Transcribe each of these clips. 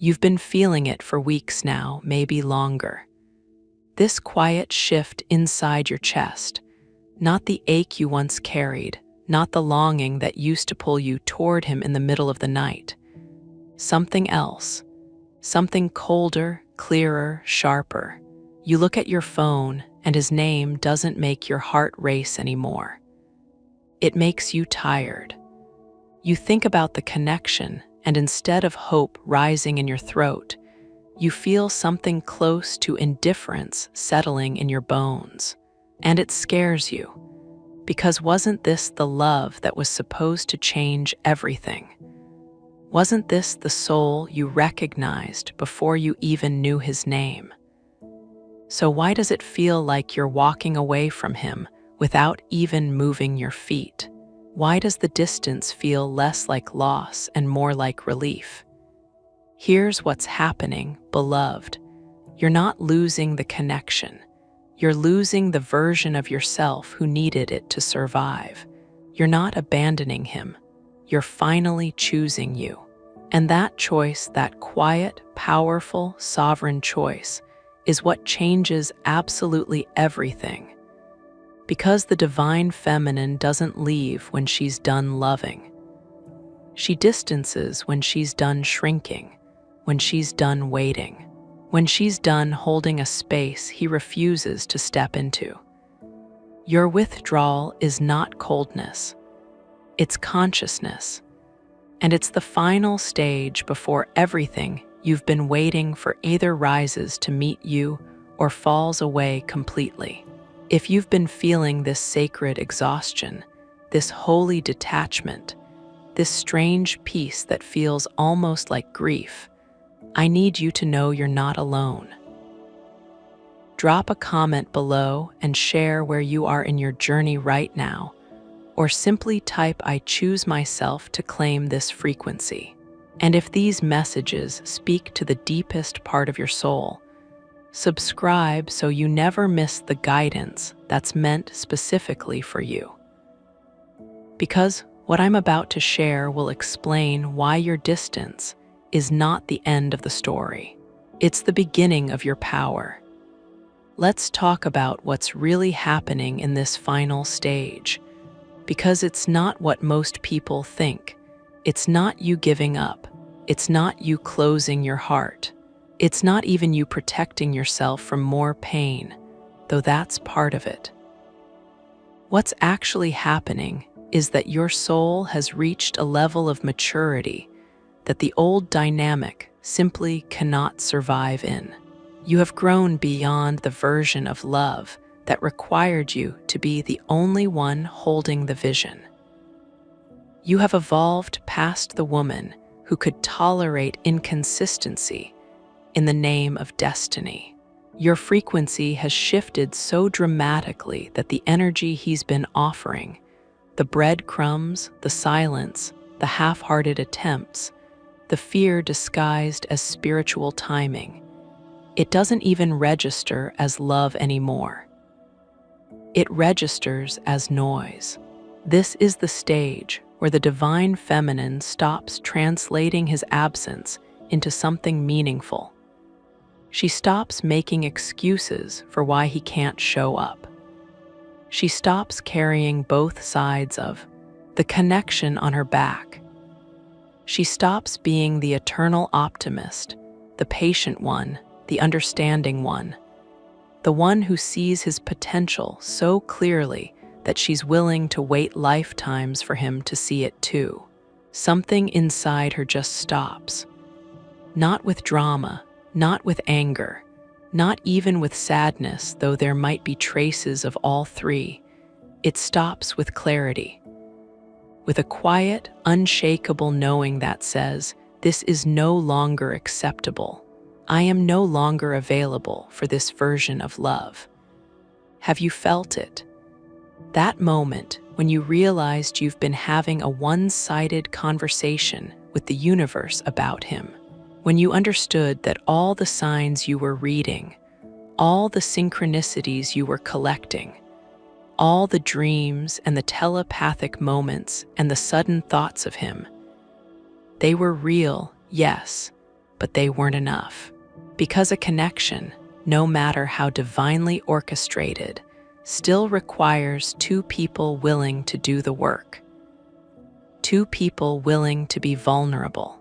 You've been feeling it for weeks now, maybe longer. This quiet shift inside your chest, not the ache you once carried, not the longing that used to pull you toward him in the middle of the night. Something else, something colder, clearer, sharper. You look at your phone, and his name doesn't make your heart race anymore. It makes you tired. You think about the connection, and instead of hope rising in your throat, you feel something close to indifference settling in your bones. And it scares you, because wasn't this the love that was supposed to change everything? Wasn't this the soul you recognized before you even knew his name? So why does it feel like you're walking away from him without even moving your feet? Why does the distance feel less like loss and more like relief? Here's what's happening, beloved. You're not losing the connection. You're losing the version of yourself who needed it to survive. You're not abandoning him. You're finally choosing you. And that choice, that quiet, powerful, sovereign choice, is what changes absolutely everything. Because the divine feminine doesn't leave when she's done loving. She distances when she's done shrinking, when she's done waiting, when she's done holding a space he refuses to step into. Your withdrawal is not coldness. It's consciousness. And it's the final stage before everything you've been waiting for either rises to meet you or falls away completely. If you've been feeling this sacred exhaustion, this holy detachment, this strange peace that feels almost like grief, I need you to know you're not alone. Drop a comment below and share where you are in your journey right now, or simply type "I choose myself" to claim this frequency. And if these messages speak to the deepest part of your soul, subscribe so you never miss the guidance that's meant specifically for you. Because what I'm about to share will explain why your distance is not the end of the story. It's the beginning of your power. Let's talk about what's really happening in this final stage, because it's not what most people think. It's not you giving up. It's not you closing your heart. It's not even you protecting yourself from more pain, though that's part of it. What's actually happening is that your soul has reached a level of maturity that the old dynamic simply cannot survive in. You have grown beyond the version of love that required you to be the only one holding the vision. You have evolved past the woman who could tolerate inconsistency in the name of destiny. Your frequency has shifted so dramatically that the energy he's been offering, the breadcrumbs, the silence, the half-hearted attempts, the fear disguised as spiritual timing, it doesn't even register as love anymore. It registers as noise. This is the stage where the divine feminine stops translating his absence into something meaningful. She stops making excuses for why he can't show up. She stops carrying both sides of the connection on her back. She stops being the eternal optimist, the patient one, the understanding one, the one who sees his potential so clearly that she's willing to wait lifetimes for him to see it too. Something inside her just stops. Not with drama, not with anger, not even with sadness, though there might be traces of all three. It stops with clarity, with a quiet, unshakable knowing that says, "This is no longer acceptable. I am no longer available for this version of love." Have you felt it? That moment when you realized you've been having a one-sided conversation with the universe about him. When you understood that all the signs you were reading, all the synchronicities you were collecting, all the dreams and the telepathic moments and the sudden thoughts of him, they were real, yes, but they weren't enough. Because a connection, no matter how divinely orchestrated, still requires two people willing to do the work. Two people willing to be vulnerable.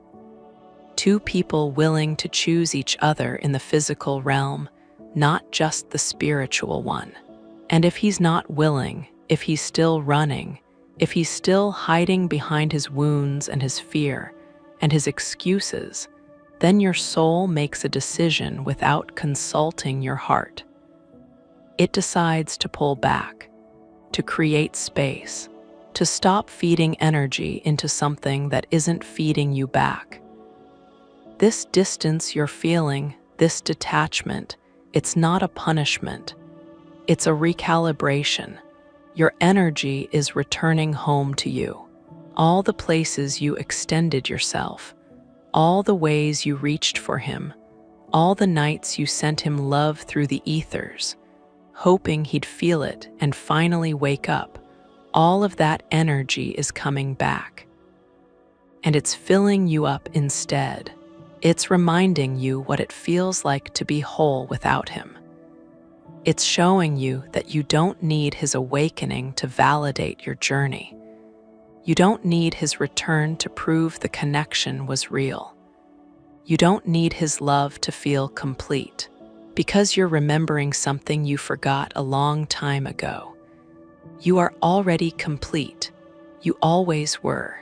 Two people willing to choose each other in the physical realm, not just the spiritual one. And if he's not willing, if he's still running, if he's still hiding behind his wounds and his fear and his excuses, then your soul makes a decision without consulting your heart. It decides to pull back, to create space, to stop feeding energy into something that isn't feeding you back. This distance you're feeling, this detachment, it's not a punishment. It's a recalibration. Your energy is returning home to you. All the places you extended yourself, all the ways you reached for him, all the nights you sent him love through the ethers, hoping he'd feel it and finally wake up, all of that energy is coming back. And it's filling you up instead. It's reminding you what it feels like to be whole without him. It's showing you that you don't need his awakening to validate your journey. You don't need his return to prove the connection was real. You don't need his love to feel complete, because you're remembering something you forgot a long time ago. You are already complete. You always were.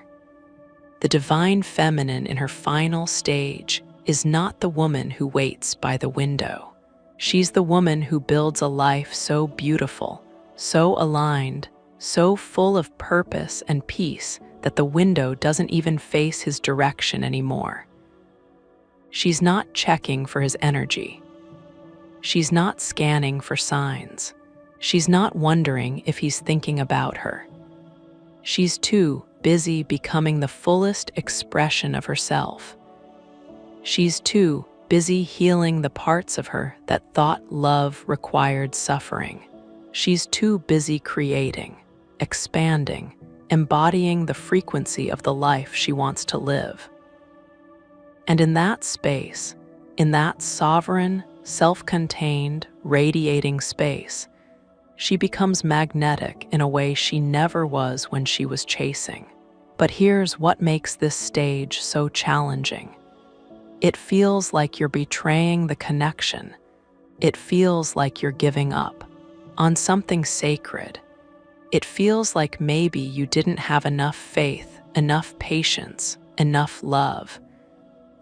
The divine feminine in her final stage is not the woman who waits by the window. She's the woman who builds a life so beautiful, so aligned, so full of purpose and peace that the window doesn't even face his direction anymore. She's not checking for his energy. She's not scanning for signs. She's not wondering if he's thinking about her. She's too busy becoming the fullest expression of herself. She's too busy healing the parts of her that thought love required suffering. She's too busy creating, expanding, embodying the frequency of the life she wants to live. And in that space, in that sovereign, self-contained, radiating space, she becomes magnetic in a way she never was when she was chasing. But here's what makes this stage so challenging. It feels like you're betraying the connection. It feels like you're giving up on something sacred. It feels like maybe you didn't have enough faith, enough patience, enough love.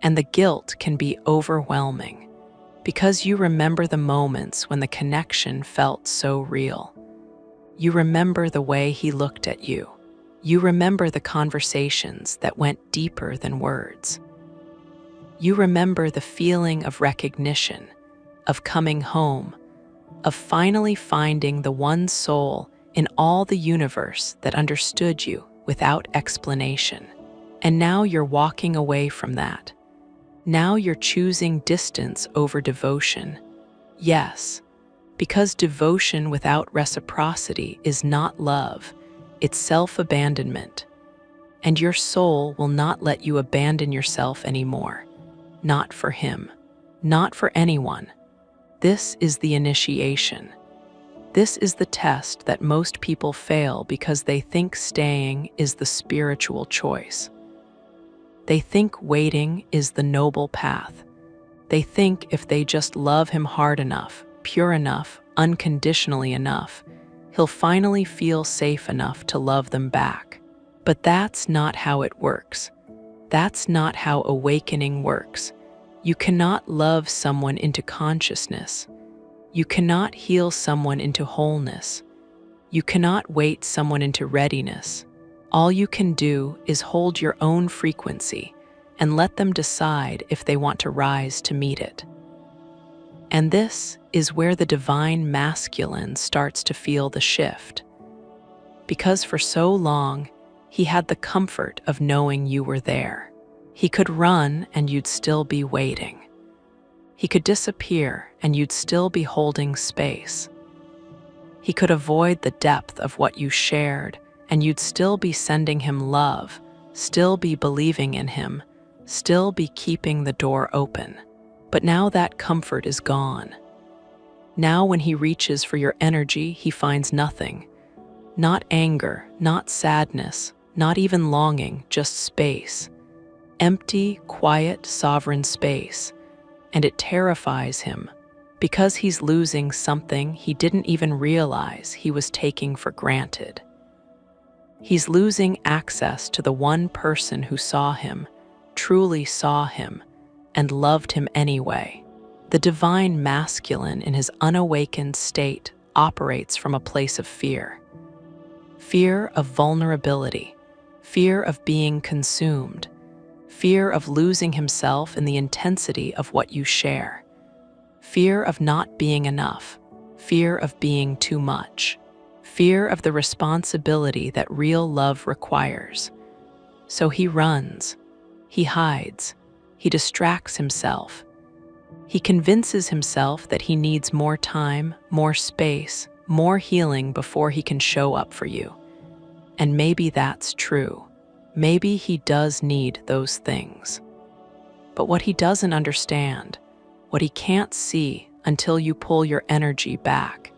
And the guilt can be overwhelming because you remember the moments when the connection felt so real. You remember the way he looked at you. You remember the conversations that went deeper than words. You remember the feeling of recognition, of coming home, of finally finding the one soul in all the universe that understood you without explanation. And now you're walking away from that. Now you're choosing distance over devotion. Yes, because devotion without reciprocity is not love, it's self-abandonment. And your soul will not let you abandon yourself anymore. Not for him, not for anyone. This is the initiation. This is the test that most people fail because they think staying is the spiritual choice. They think waiting is the noble path. They think if they just love him hard enough, pure enough, unconditionally enough, he'll finally feel safe enough to love them back. But that's not how it works. That's not how awakening works. You cannot love someone into consciousness. You cannot heal someone into wholeness. You cannot wait someone into readiness. All you can do is hold your own frequency and let them decide if they want to rise to meet it. And this is where the divine masculine starts to feel the shift. Because for so long, he had the comfort of knowing you were there. He could run and you'd still be waiting. He could disappear and you'd still be holding space. He could avoid the depth of what you shared and you'd still be sending him love, still be believing in him, still be keeping the door open. But now that comfort is gone. Now when he reaches for your energy, he finds nothing. Not anger, not sadness, not even longing, just space. Empty, quiet, sovereign space. And it terrifies him, because he's losing something he didn't even realize he was taking for granted. He's losing access to the one person who saw him, truly saw him, and loved him anyway. The divine masculine in his unawakened state operates from a place of fear. Fear of vulnerability, fear of being consumed, fear of losing himself in the intensity of what you share, fear of not being enough, fear of being too much, fear of the responsibility that real love requires. So he runs, he hides, he distracts himself. He convinces himself that he needs more time, more space, more healing before he can show up for you. And maybe that's true. Maybe he does need those things. But what he doesn't understand, what he can't see until you pull your energy back,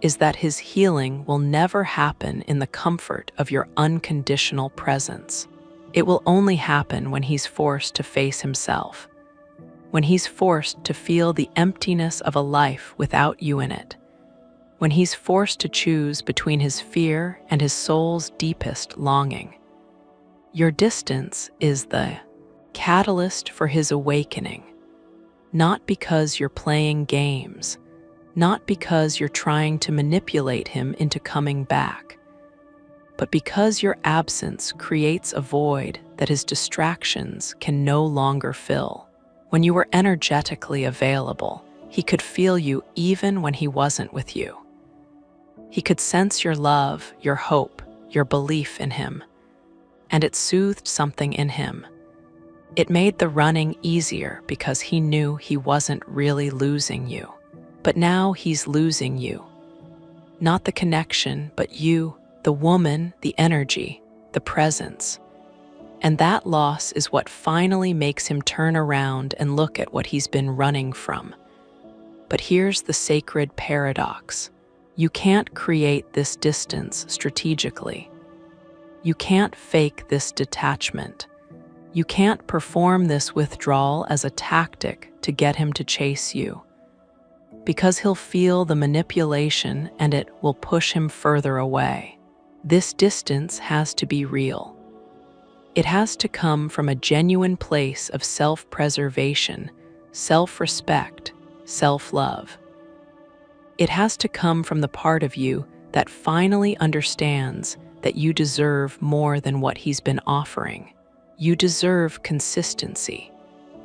is that his healing will never happen in the comfort of your unconditional presence. It will only happen when he's forced to face himself, when he's forced to feel the emptiness of a life without you in it, when he's forced to choose between his fear and his soul's deepest longing. Your distance is the catalyst for his awakening, not because you're playing games, not because you're trying to manipulate him into coming back, but because your absence creates a void that his distractions can no longer fill. When you were energetically available, he could feel you even when he wasn't with you. He could sense your love, your hope, your belief in him, and it soothed something in him. It made the running easier because he knew he wasn't really losing you. But now he's losing you. Not the connection, but you, the woman, the energy, the presence. And that loss is what finally makes him turn around and look at what he's been running from. But here's the sacred paradox. You can't create this distance strategically. You can't fake this detachment. You can't perform this withdrawal as a tactic to get him to chase you. Because he'll feel the manipulation and it will push him further away. This distance has to be real. It has to come from a genuine place of self-preservation, self-respect, self-love. It has to come from the part of you that finally understands that you deserve more than what he's been offering. You deserve consistency.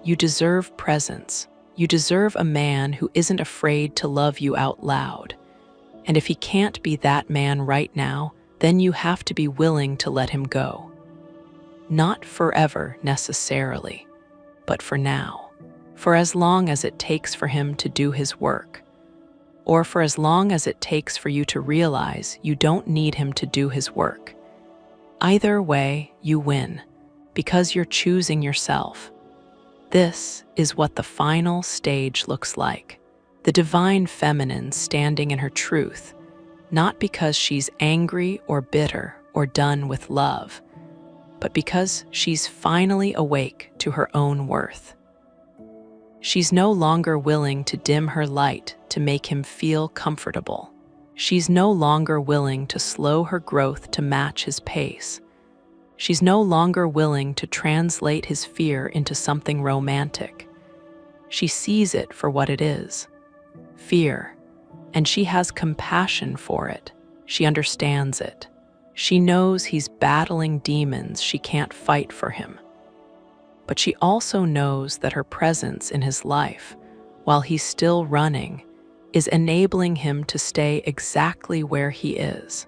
You deserve presence. You deserve a man who isn't afraid to love you out loud. And if he can't be that man right now, then you have to be willing to let him go. Not forever necessarily, but for now. For as long as it takes for him to do his work. Or for as long as it takes for you to realize you don't need him to do his work. Either way, you win, because you're choosing yourself. This is what the final stage looks like. The divine feminine standing in her truth, not because she's angry or bitter or done with love, but because she's finally awake to her own worth. She's no longer willing to dim her light to make him feel comfortable. She's no longer willing to slow her growth to match his pace. She's no longer willing to translate his fear into something romantic. She sees it for what it is, fear, and she has compassion for it. She understands it. She knows he's battling demons she can't fight for him. But she also knows that her presence in his life, while he's still running, is enabling him to stay exactly where he is.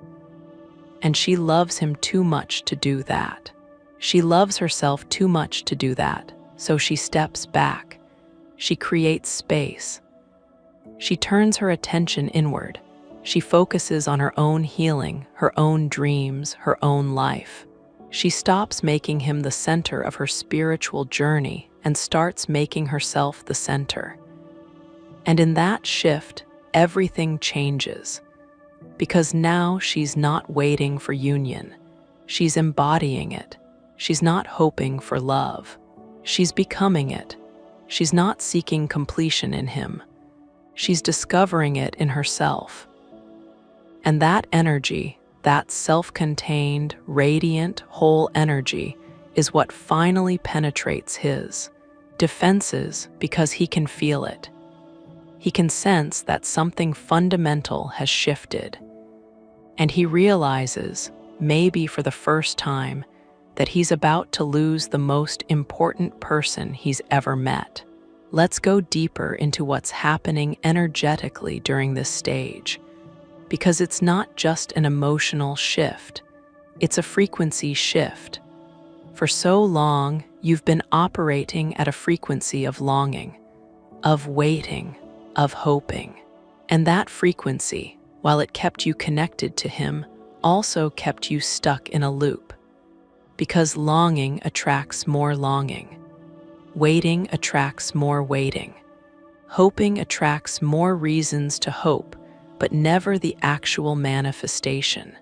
And she loves him too much to do that. She loves herself too much to do that, so she steps back. She creates space. She turns her attention inward. She focuses on her own healing, her own dreams, her own life. She stops making him the center of her spiritual journey and starts making herself the center. And in that shift, everything changes. Because now she's not waiting for union. She's embodying it. She's not hoping for love. She's becoming it. She's not seeking completion in him. She's discovering it in herself. And that energy, that self-contained, radiant, whole energy, is what finally penetrates his defenses because he can feel it. He can sense that something fundamental has shifted. And he realizes, maybe for the first time, that he's about to lose the most important person he's ever met. Let's go deeper into what's happening energetically during this stage. Because it's not just an emotional shift, it's a frequency shift. For so long, you've been operating at a frequency of longing, of waiting, of hoping. And that frequency, while it kept you connected to him, also kept you stuck in a loop. Because longing attracts more longing. Waiting attracts more waiting. Hoping attracts more reasons to hope, but never the actual manifestation.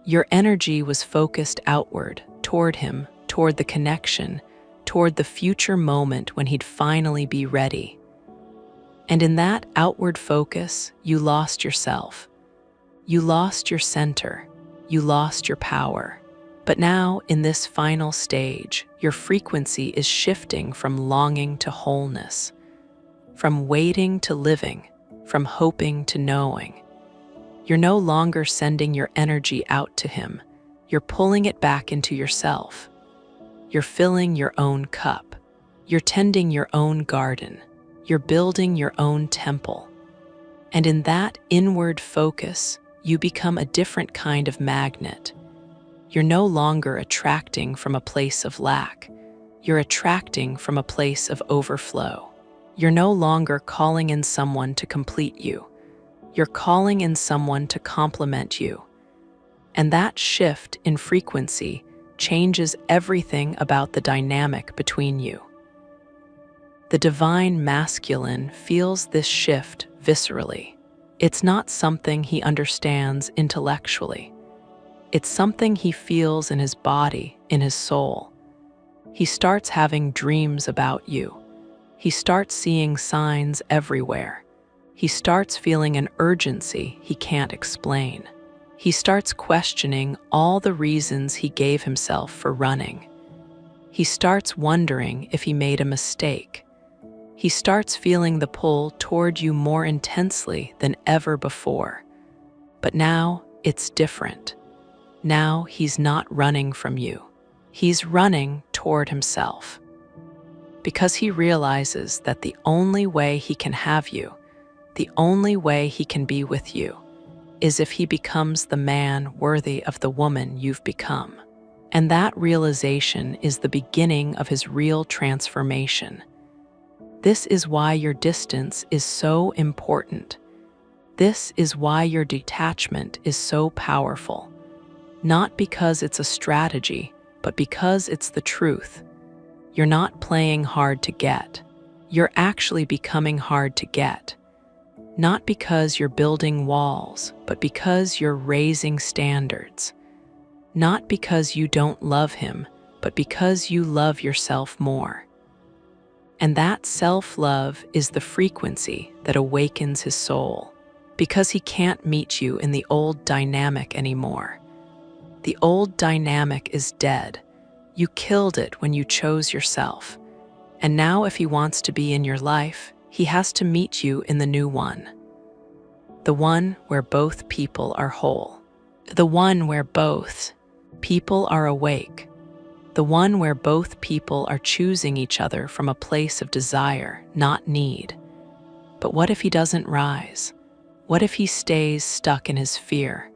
Your energy was focused outward, toward him, toward the connection, toward the future moment when he'd finally be ready. And in that outward focus, you lost yourself. You lost your center. You lost your power. But now, in this final stage, your frequency is shifting from longing to wholeness, from waiting to living, from hoping to knowing. You're no longer sending your energy out to him. You're pulling it back into yourself. You're filling your own cup. You're tending your own garden. You're building your own temple. And in that inward focus, you become a different kind of magnet. You're no longer attracting from a place of lack. You're attracting from a place of overflow. You're no longer calling in someone to complete you. You're calling in someone to complement you. And that shift in frequency changes everything about the dynamic between you. The divine masculine feels this shift viscerally. It's not something he understands intellectually. It's something he feels in his body, in his soul. He starts having dreams about you. He starts seeing signs everywhere. He starts feeling an urgency he can't explain. He starts questioning all the reasons he gave himself for running. He starts wondering if he made a mistake. He starts feeling the pull toward you more intensely than ever before. But now it's different. Now he's not running from you. He's running toward himself. Because he realizes that the only way he can have you, the only way he can be with you, is if he becomes the man worthy of the woman you've become. And that realization is the beginning of his real transformation. This is why your distance is so important. This is why your detachment is so powerful. Not because it's a strategy, but because it's the truth. You're not playing hard to get. You're actually becoming hard to get. Not because you're building walls, but because you're raising standards. Not because you don't love him, but because you love yourself more. And that self-love is the frequency that awakens his soul, because he can't meet you in the old dynamic anymore. The old dynamic is dead. You killed it when you chose yourself. And now if he wants to be in your life, he has to meet you in the new one. The one where both people are whole. The one where both people are awake. The one where both people are choosing each other from a place of desire, not need. But what if he doesn't rise? What if he stays stuck in his fear?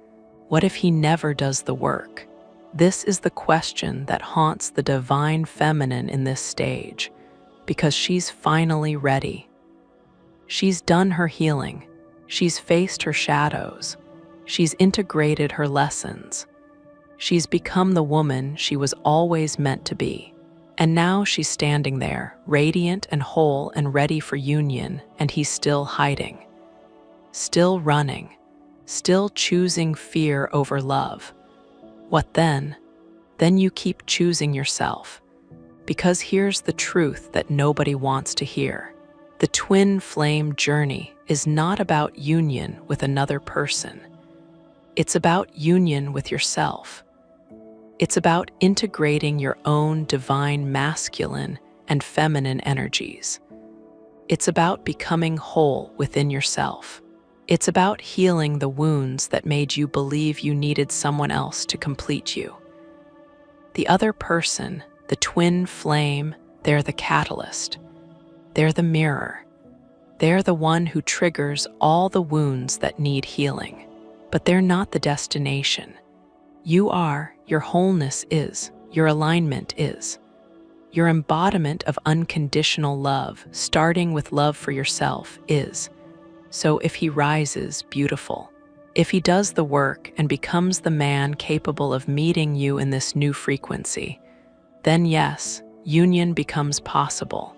What if he never does the work? This is the question that haunts the divine feminine in this stage, because she's finally ready. She's done her healing. She's faced her shadows. She's integrated her lessons. She's become the woman she was always meant to be. And now she's standing there, radiant and whole and ready for union, and he's still hiding, still running, still choosing fear over love. What then? Then you keep choosing yourself. Because here's the truth that nobody wants to hear. The twin flame journey is not about union with another person. It's about union with yourself. It's about integrating your own divine masculine and feminine energies. It's about becoming whole within yourself. It's about healing the wounds that made you believe you needed someone else to complete you. The other person, the twin flame, they're the catalyst. They're the mirror. They're the one who triggers all the wounds that need healing. But they're not the destination. You are, your wholeness is, your alignment is. Your embodiment of unconditional love, starting with love for yourself, is. So if he rises, beautiful. If he does the work and becomes the man capable of meeting you in this new frequency, then yes, union becomes possible.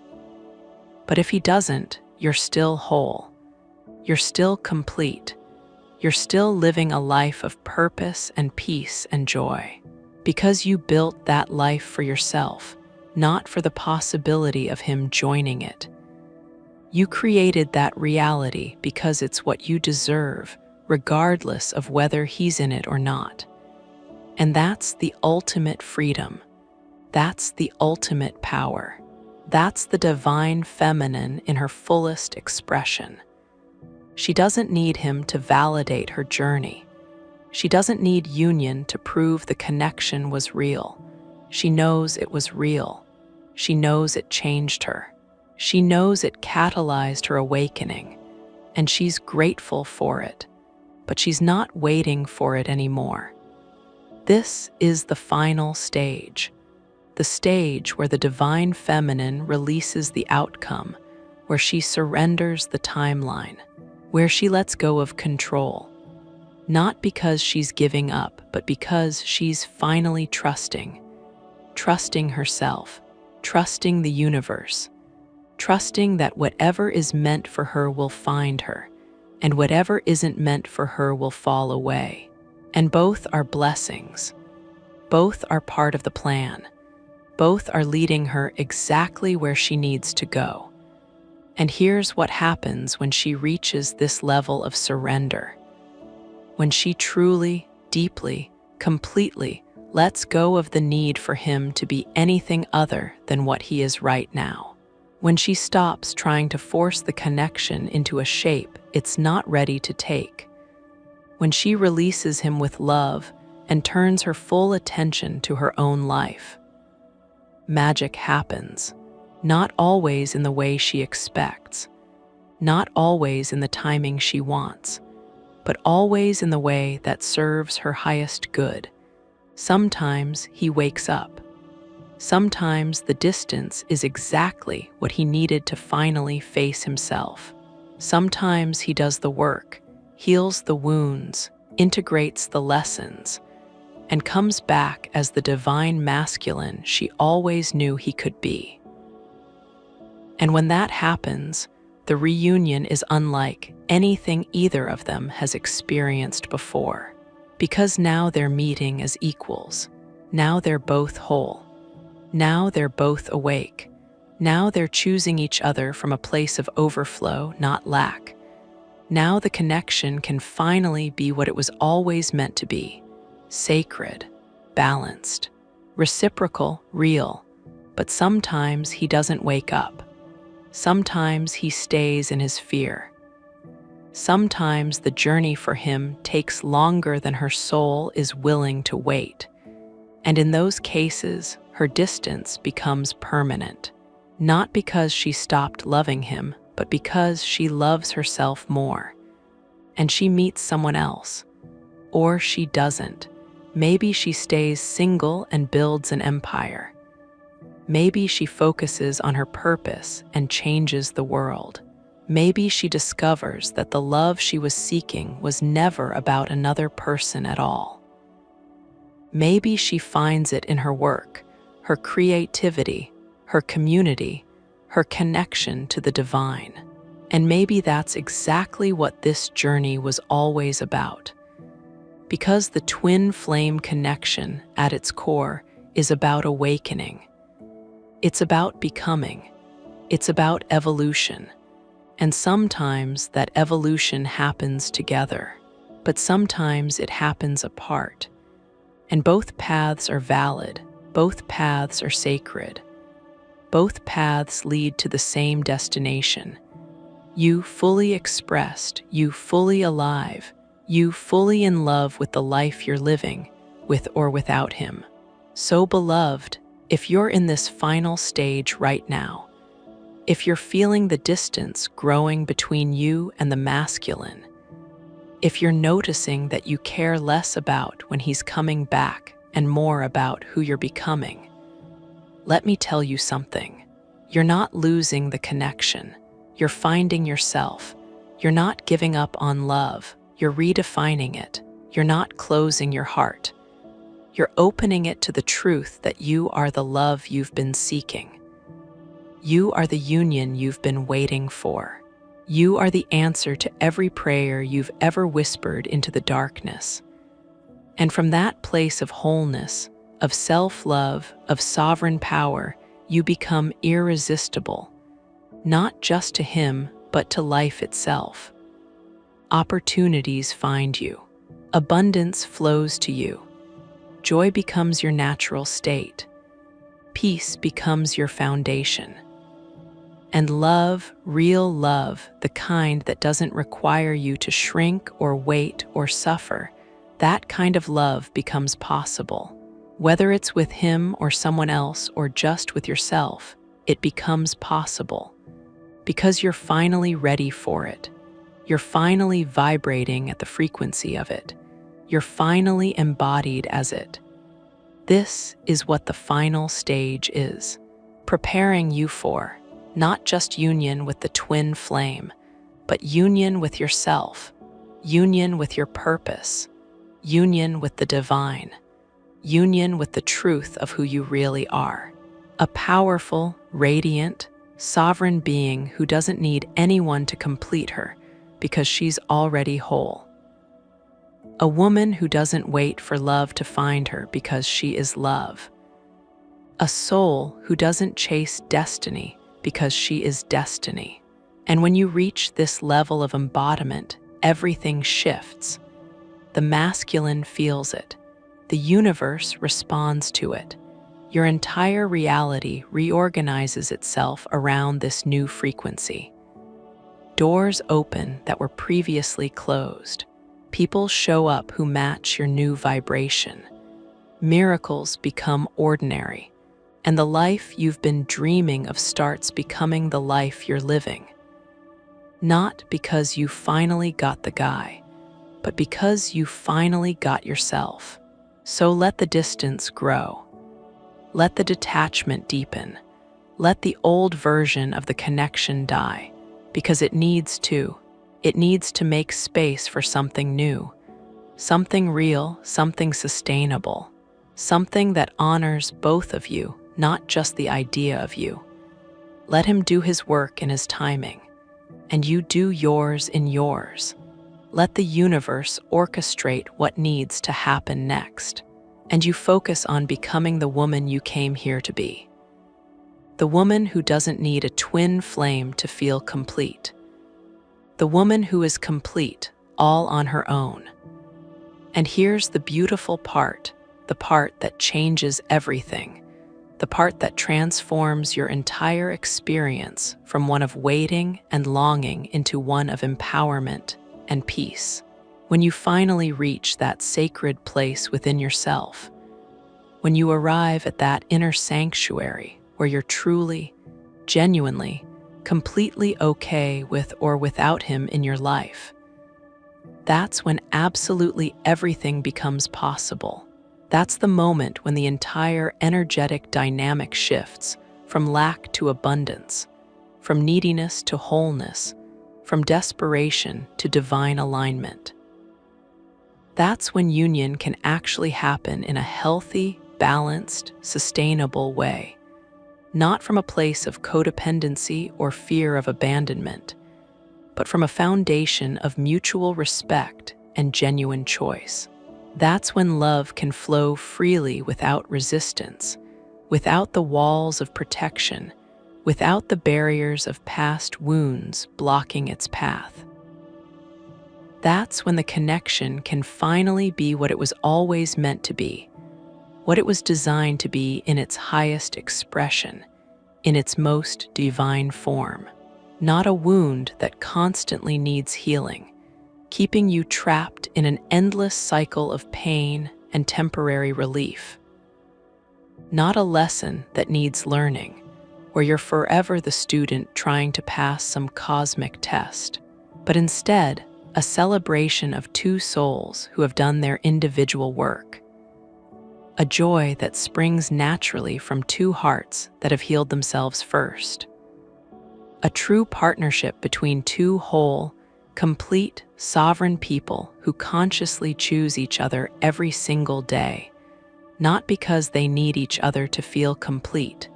But if he doesn't, you're still whole. You're still complete. You're still living a life of purpose and peace and joy. Because you built that life for yourself, not for the possibility of him joining it. You created that reality because it's what you deserve, regardless of whether he's in it or not. And that's the ultimate freedom. That's the ultimate power. That's the divine feminine in her fullest expression. She doesn't need him to validate her journey. She doesn't need union to prove the connection was real. She knows it was real. She knows it changed her. She knows it catalyzed her awakening, and she's grateful for it. But she's not waiting for it anymore. This is the final stage. The stage where the divine feminine releases the outcome, where she surrenders the timeline, where she lets go of control. Not because she's giving up, but because she's finally trusting. Trusting herself, trusting the universe, trusting that whatever is meant for her will find her, and whatever isn't meant for her will fall away. And both are blessings. Both are part of the plan. Both are leading her exactly where she needs to go. And here's what happens when she reaches this level of surrender. When she truly, deeply, completely lets go of the need for him to be anything other than what he is right now. When she stops trying to force the connection into a shape it's not ready to take. When she releases him with love and turns her full attention to her own life. Magic happens, not always in the way she expects, not always in the timing she wants, but always in the way that serves her highest good. Sometimes he wakes up. Sometimes the distance is exactly what he needed to finally face himself. Sometimes he does the work, heals the wounds, integrates the lessons, and comes back as the divine masculine she always knew he could be. And when that happens, the reunion is unlike anything either of them has experienced before. Because now they're meeting as equals. Now they're both whole. Now they're both awake. Now they're choosing each other from a place of overflow, not lack. Now the connection can finally be what it was always meant to be. Sacred, balanced, reciprocal, real. But sometimes he doesn't wake up. Sometimes he stays in his fear. Sometimes the journey for him takes longer than her soul is willing to wait. And in those cases, her distance becomes permanent. Not because she stopped loving him, but because she loves herself more. And she meets someone else. Or she doesn't. Maybe she stays single and builds an empire. Maybe she focuses on her purpose and changes the world. Maybe she discovers that the love she was seeking was never about another person at all. Maybe she finds it in her work, her creativity, her community, her connection to the divine. And maybe that's exactly what this journey was always about. Because the twin flame connection, at its core, is about awakening. It's about becoming. It's about evolution. And sometimes that evolution happens together, but sometimes it happens apart. And both paths are valid, both paths are sacred. Both paths lead to the same destination. You fully expressed, you fully alive, you fully in love with the life you're living, with or without him. So beloved, if you're in this final stage right now, if you're feeling the distance growing between you and the masculine, if you're noticing that you care less about when he's coming back and more about who you're becoming, let me tell you something. You're not losing the connection. You're finding yourself. You're not giving up on love. You're redefining it. You're not closing your heart. You're opening it to the truth that you are the love you've been seeking. You are the union you've been waiting for. You are the answer to every prayer you've ever whispered into the darkness. And from that place of wholeness, of self-love, of sovereign power, you become irresistible, not just to him, but to life itself. Opportunities find you. Abundance flows to you. Joy becomes your natural state. Peace becomes your foundation. And love, real love, the kind that doesn't require you to shrink or wait or suffer, that kind of love becomes possible. Whether it's with him or someone else or just with yourself, it becomes possible. Because you're finally ready for it. You're finally vibrating at the frequency of it. You're finally embodied as it. This is what the final stage is, preparing you for not just union with the twin flame, but union with yourself, union with your purpose, union with the divine, union with the truth of who you really are. A powerful, radiant, sovereign being who doesn't need anyone to complete her because she's already whole. A woman who doesn't wait for love to find her because she is love. A soul who doesn't chase destiny because she is destiny. And when you reach this level of embodiment, everything shifts. The masculine feels it. The universe responds to it. Your entire reality reorganizes itself around this new frequency. Doors open that were previously closed. People show up who match your new vibration. Miracles become ordinary. And the life you've been dreaming of starts becoming the life you're living. Not because you finally got the guy, but because you finally got yourself. So let the distance grow. Let the detachment deepen. Let the old version of the connection die, because it needs to. It needs to make space for something new, something real, something sustainable, something that honors both of you, not just the idea of you. Let him do his work in his timing, and you do yours in yours. Let the universe orchestrate what needs to happen next, and you focus on becoming the woman you came here to be. The woman who doesn't need a twin flame to feel complete. The woman who is complete, all on her own. And here's the beautiful part, the part that changes everything. The part that transforms your entire experience from one of waiting and longing into one of empowerment and peace. When you finally reach that sacred place within yourself, when you arrive at that inner sanctuary where you're truly, genuinely, completely okay with or without him in your life, that's when absolutely everything becomes possible. That's the moment when the entire energetic dynamic shifts from lack to abundance, from neediness to wholeness, from desperation to divine alignment. That's when union can actually happen in a healthy, balanced, sustainable way, not from a place of codependency or fear of abandonment, but from a foundation of mutual respect and genuine choice. That's when love can flow freely without resistance, without the walls of protection, without the barriers of past wounds blocking its path. That's when the connection can finally be what it was always meant to be, what it was designed to be in its highest expression, in its most divine form. Not a wound that constantly needs healing, keeping you trapped in an endless cycle of pain and temporary relief. Not a lesson that needs learning, where you're forever the student trying to pass some cosmic test, but instead, a celebration of two souls who have done their individual work. A joy that springs naturally from two hearts that have healed themselves first. A true partnership between two whole, complete, sovereign people who consciously choose each other every single day, not because they need each other to feel complete,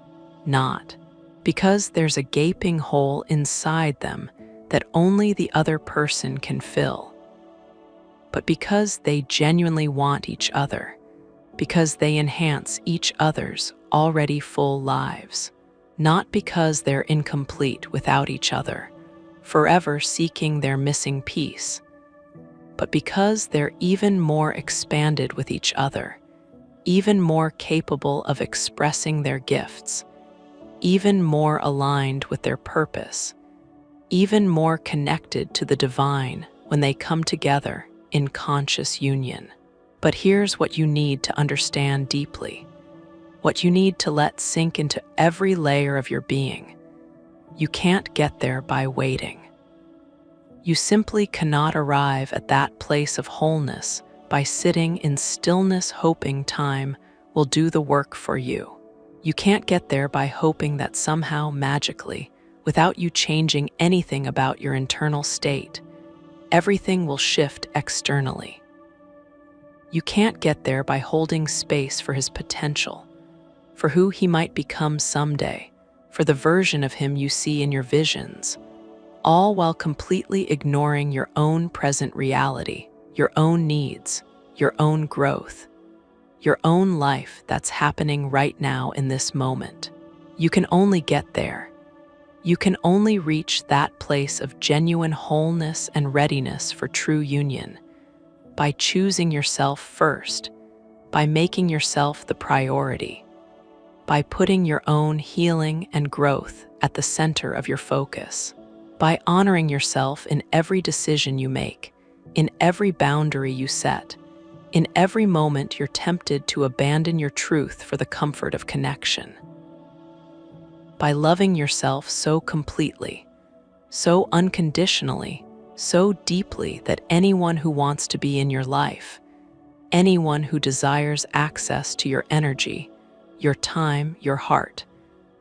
not because there's a gaping hole inside them that only the other person can fill, but because they genuinely want each other, because they enhance each other's already full lives, not because they're incomplete without each other, forever seeking their missing piece, but because they're even more expanded with each other, even more capable of expressing their gifts, even more aligned with their purpose, even more connected to the divine when they come together in conscious union. But here's what you need to understand deeply, what you need to let sink into every layer of your being. You can't get there by waiting. You simply cannot arrive at that place of wholeness by sitting in stillness hoping time will do the work for you. You can't get there by hoping that somehow magically, without you changing anything about your internal state, everything will shift externally. You can't get there by holding space for his potential, for who he might become someday, for the version of him you see in your visions, all while completely ignoring your own present reality, your own needs, your own growth, your own life that's happening right now in this moment. You can only get there. You can only reach that place of genuine wholeness and readiness for true union by choosing yourself first, by making yourself the priority, by putting your own healing and growth at the center of your focus, by honoring yourself in every decision you make, in every boundary you set, in every moment you're tempted to abandon your truth for the comfort of connection. By loving yourself so completely, so unconditionally, so deeply that anyone who wants to be in your life, anyone who desires access to your energy, your time, your heart,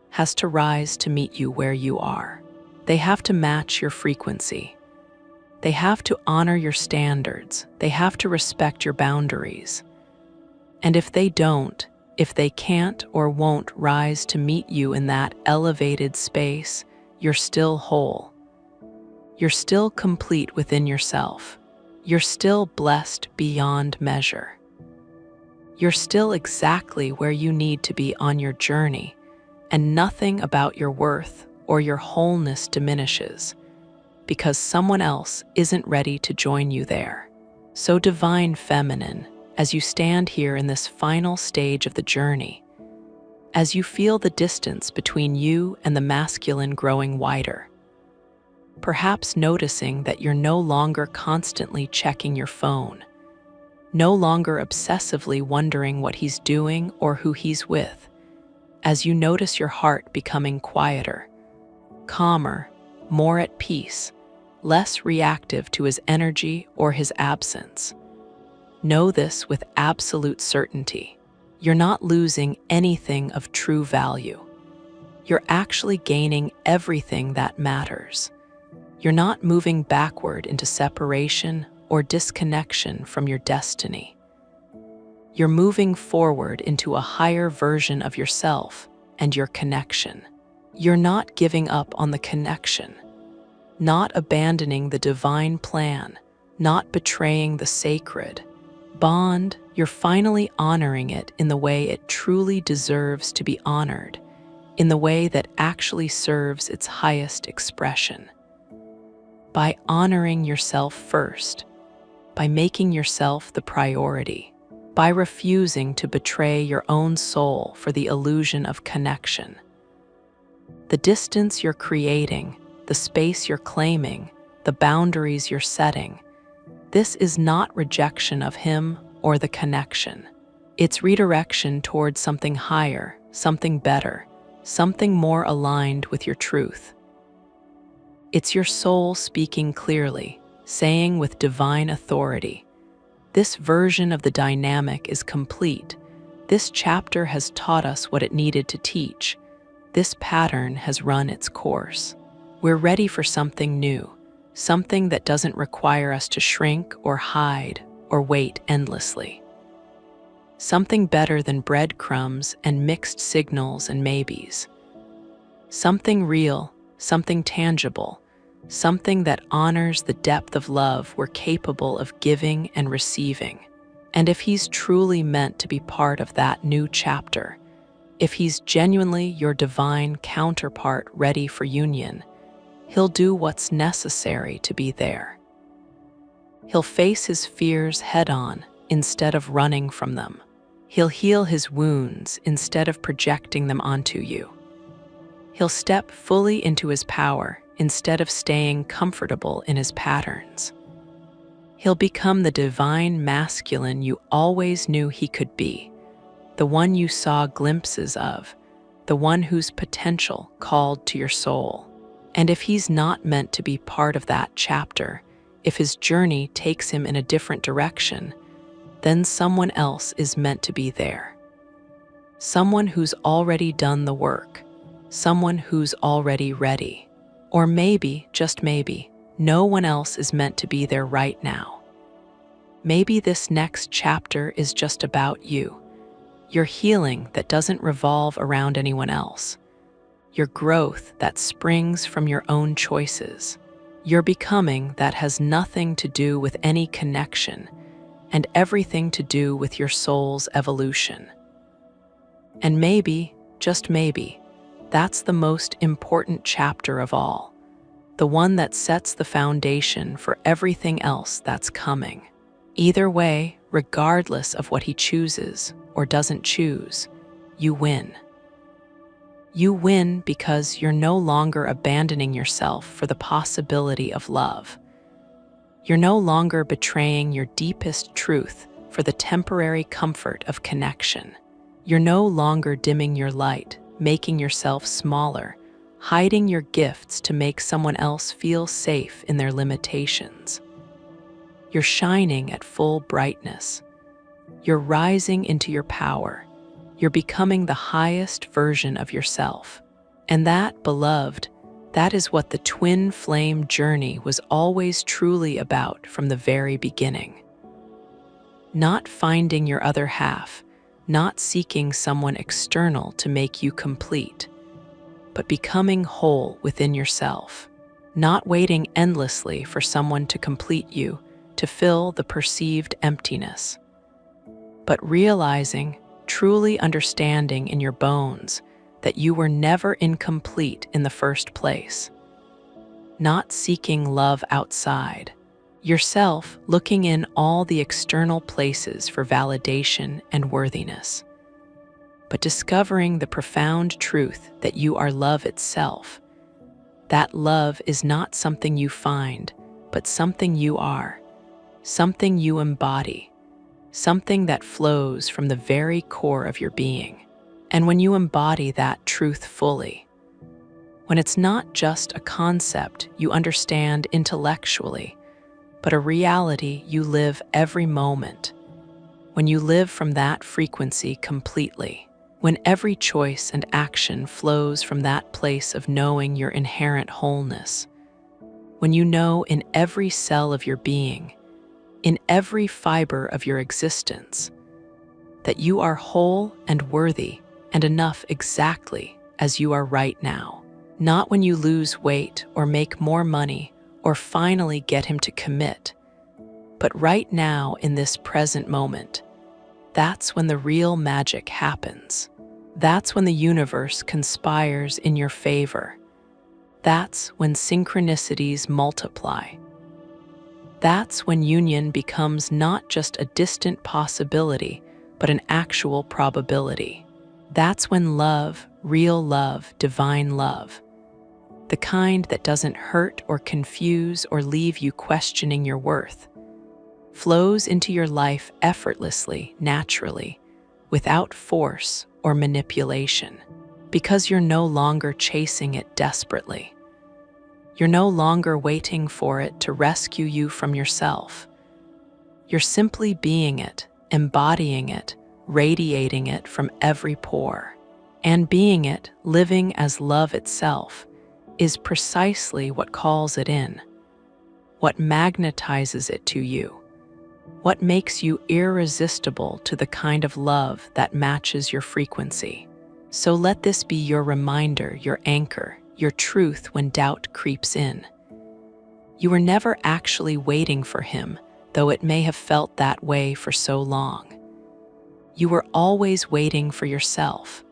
has to rise to meet you where you are. They have to match your frequency. They have to honor your standards. They have to respect your boundaries. And if they don't, if they can't or won't rise to meet you in that elevated space, you're still whole. You're still complete within yourself. You're still blessed beyond measure. You're still exactly where you need to be on your journey, and nothing about your worth or your wholeness diminishes because someone else isn't ready to join you there. So divine feminine, as you stand here in this final stage of the journey, as you feel the distance between you and the masculine growing wider, perhaps noticing that you're no longer constantly checking your phone, no longer obsessively wondering what he's doing or who he's with, as you notice your heart becoming quieter, calmer, more at peace, less reactive to his energy or his absence. Know this with absolute certainty. You're not losing anything of true value. You're actually gaining everything that matters. You're not moving backward into separation or disconnection from your destiny. You're moving forward into a higher version of yourself and your connection. You're not giving up on the connection, not abandoning the divine plan, not betraying the sacred bond. You're finally honoring it in the way it truly deserves to be honored, in the way that actually serves its highest expression. By honoring yourself first, by making yourself the priority, by refusing to betray your own soul for the illusion of connection. The distance you're creating, the space you're claiming, the boundaries you're setting, this is not rejection of him or the connection. It's redirection towards something higher, something better, something more aligned with your truth. It's your soul speaking clearly, saying with divine authority, "This version of the dynamic is complete. This chapter has taught us what it needed to teach. This pattern has run its course. We're ready for something new, something that doesn't require us to shrink or hide or wait endlessly. Something better than breadcrumbs and mixed signals and maybes. Something real, something tangible, something that honors the depth of love we're capable of giving and receiving. And if he's truly meant to be part of that new chapter, if he's genuinely your divine counterpart ready for union, he'll do what's necessary to be there. He'll face his fears head-on instead of running from them. He'll heal his wounds instead of projecting them onto you. He'll step fully into his power instead of staying comfortable in his patterns. He'll become the divine masculine you always knew he could be, the one you saw glimpses of, the one whose potential called to your soul. And if he's not meant to be part of that chapter, if his journey takes him in a different direction, then someone else is meant to be there. Someone who's already done the work, someone who's already ready. Or maybe, just maybe, no one else is meant to be there right now. Maybe this next chapter is just about you, your healing that doesn't revolve around anyone else, your growth that springs from your own choices, your becoming that has nothing to do with any connection and everything to do with your soul's evolution. And maybe, just maybe, that's the most important chapter of all, the one that sets the foundation for everything else that's coming. Either way, regardless of what he chooses or doesn't choose, you win. You win because you're no longer abandoning yourself for the possibility of love. You're no longer betraying your deepest truth for the temporary comfort of connection. You're no longer dimming your light, making yourself smaller, hiding your gifts to make someone else feel safe in their limitations. You're shining at full brightness. You're rising into your power. You're becoming the highest version of yourself. And that, beloved, that is what the twin flame journey was always truly about from the very beginning. Not finding your other half, not seeking someone external to make you complete, but becoming whole within yourself, not waiting endlessly for someone to complete you, to fill the perceived emptiness, but realizing, truly understanding in your bones that you were never incomplete in the first place. Not seeking love outside, yourself looking in all the external places for validation and worthiness, but discovering the profound truth that you are love itself. That love is not something you find, but something you are, something you embody, something that flows from the very core of your being. And when you embody that truth fully, when it's not just a concept you understand intellectually, but a reality you live every moment, when you live from that frequency completely, when every choice and action flows from that place of knowing your inherent wholeness, when you know in every cell of your being in every fiber of your existence, that you are whole and worthy and enough exactly as you are right now. Not when you lose weight or make more money or finally get him to commit, but right now in this present moment. That's when the real magic happens. That's when the universe conspires in your favor. That's when synchronicities multiply. That's when union becomes not just a distant possibility, but an actual probability. That's when love, real love, divine love, the kind that doesn't hurt or confuse or leave you questioning your worth, flows into your life effortlessly, naturally, without force or manipulation, because you're no longer chasing it desperately. You're no longer waiting for it to rescue you from yourself. You're simply being it, embodying it, radiating it from every pore. And being it, living as love itself, is precisely what calls it in, what magnetizes it to you, what makes you irresistible to the kind of love that matches your frequency. So let this be your reminder, your anchor, your truth when doubt creeps in. You were never actually waiting for him, though it may have felt that way for so long. You were always waiting for yourself,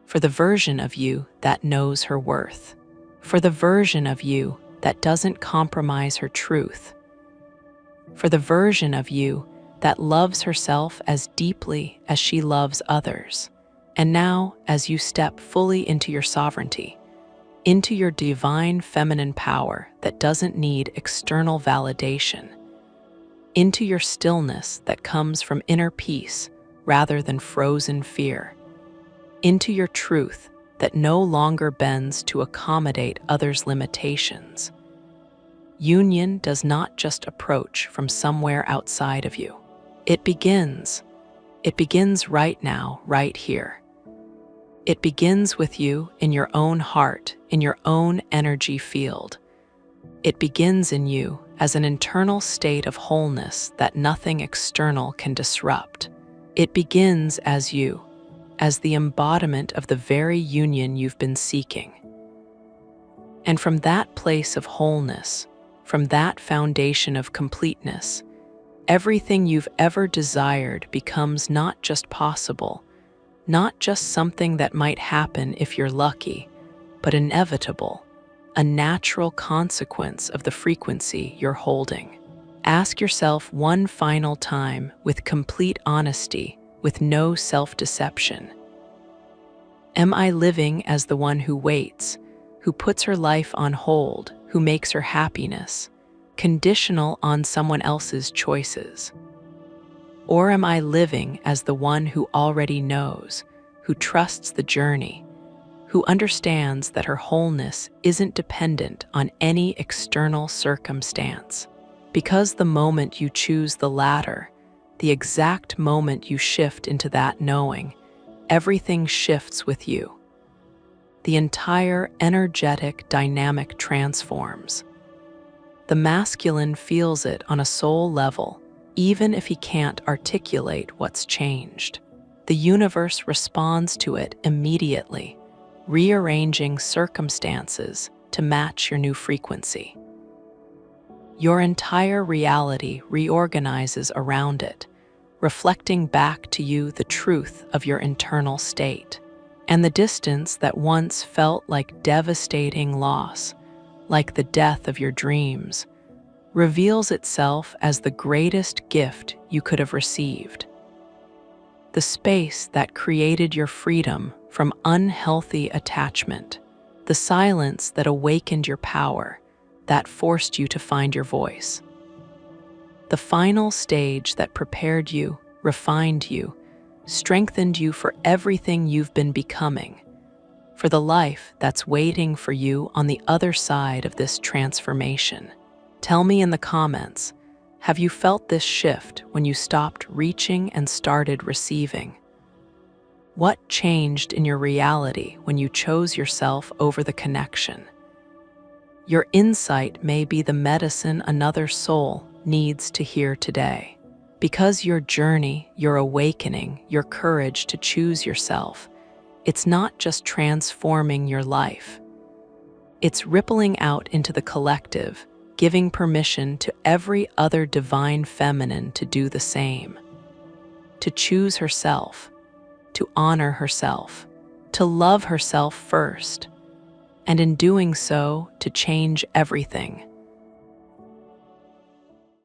for the version of you that knows her worth, for the version of you that doesn't compromise her truth, for the version of you that loves herself as deeply as she loves others. And now, as you step fully into your sovereignty, into your divine feminine power that doesn't need external validation, into your stillness that comes from inner peace rather than frozen fear, into your truth that no longer bends to accommodate others' limitations. Union does not just approach from somewhere outside of you. It begins right now, right here. It begins with you in your own heart, in your own energy field. It begins in you as an internal state of wholeness that nothing external can disrupt. It begins as you, as the embodiment of the very union you've been seeking. And from that place of wholeness, from that foundation of completeness, everything you've ever desired becomes not just possible, not just something that might happen if you're lucky, but inevitable, a natural consequence of the frequency you're holding. Ask yourself one final time with complete honesty, with no self-deception. Am I living as the one who waits, who puts her life on hold, who makes her happiness conditional on someone else's choices? Or am I living as the one who already knows, who trusts the journey, who understands that her wholeness isn't dependent on any external circumstance? Because the moment you choose the latter, the exact moment you shift into that knowing, everything shifts with you. The entire energetic dynamic transforms. The masculine feels it on a soul level, even if he can't articulate what's changed. The universe responds to it immediately, rearranging circumstances to match your new frequency. Your entire reality reorganizes around it, reflecting back to you the truth of your internal state. And the distance that once felt like devastating loss, like the death of your dreams, reveals itself as the greatest gift you could have received. The space that created your freedom from unhealthy attachment, the silence that awakened your power, that forced you to find your voice. The final stage that prepared you, refined you, strengthened you for everything you've been becoming, for the life that's waiting for you on the other side of this transformation. Tell me in the comments, have you felt this shift when you stopped reaching and started receiving? What changed in your reality when you chose yourself over the connection? Your insight may be the medicine another soul needs to hear today. Because your journey, your awakening, your courage to choose yourself, it's not just transforming your life. It's rippling out into the collective, giving permission to every other divine feminine to do the same. To choose herself, to honor herself, to love herself first, and in doing so, to change everything.